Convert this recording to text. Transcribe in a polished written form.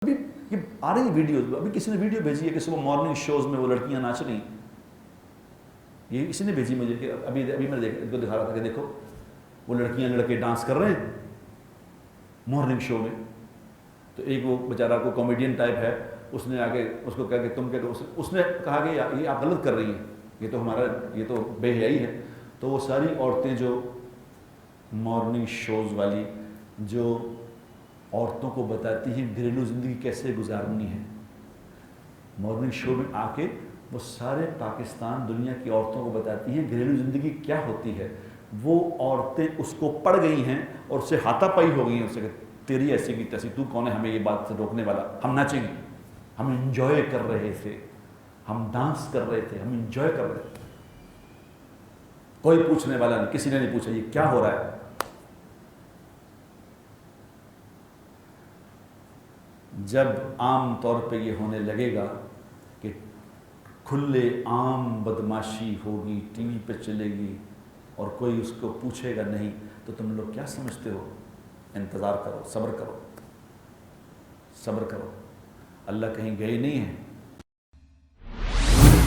ابھی یہ آ رہی ویڈیوز، ابھی کسی نے ویڈیو بھیجی ہے کہ صبح مارننگ شوز میں وہ لڑکیاں ناچ رہی ہیں، یہ کسی نے بھیجی مجھے کہ ابھی میں ان کو دکھا رہا تھا کہ دیکھو وہ لڑکیاں لڑکے ڈانس کر رہے ہیں مارننگ شو میں. تو ایک وہ بیچارہ کو کامیڈین ٹائپ ہے، اس نے آگے اس کو کہا کہ تم کیا، اس نے کہا کہ یہ آپ غلط کر رہی ہیں، یہ تو بے حیائی ہے. تو وہ ساری عورتیں جو مارننگ شوز والی جو عورتوں کو بتاتی ہیں گھریلو زندگی کیسے گزارنی ہے، مارننگ شو میں آ کے وہ سارے پاکستان دنیا کی عورتوں کو بتاتی ہیں گھریلو زندگی کیا ہوتی ہے. وہ عورتیں اس کو پڑ گئی ہیں اور اس سے ہاتھا پائی ہو گئی ہیں، اس سے کہ تیری ایسی کی تیسی، تو کون ہے ہمیں یہ بات سے روکنے والا، ہم ناچیں گے، ہم انجوائے کر رہے تھے، ہم ڈانس کر رہے تھے، ہم انجوائے کر رہے تھے. کوئی پوچھنے والا نہیں، کسی نے نہیں پوچھا یہ کیا ہو رہا ہے. جب عام طور پہ یہ ہونے لگے گا کہ کھلے عام بدماشی ہوگی، ٹی وی پہ چلے گی اور کوئی اس کو پوچھے گا نہیں، تو تم لوگ کیا سمجھتے ہو؟ انتظار کرو، صبر کرو، صبر کرو. اللہ کہیں گئے نہیں ہیں.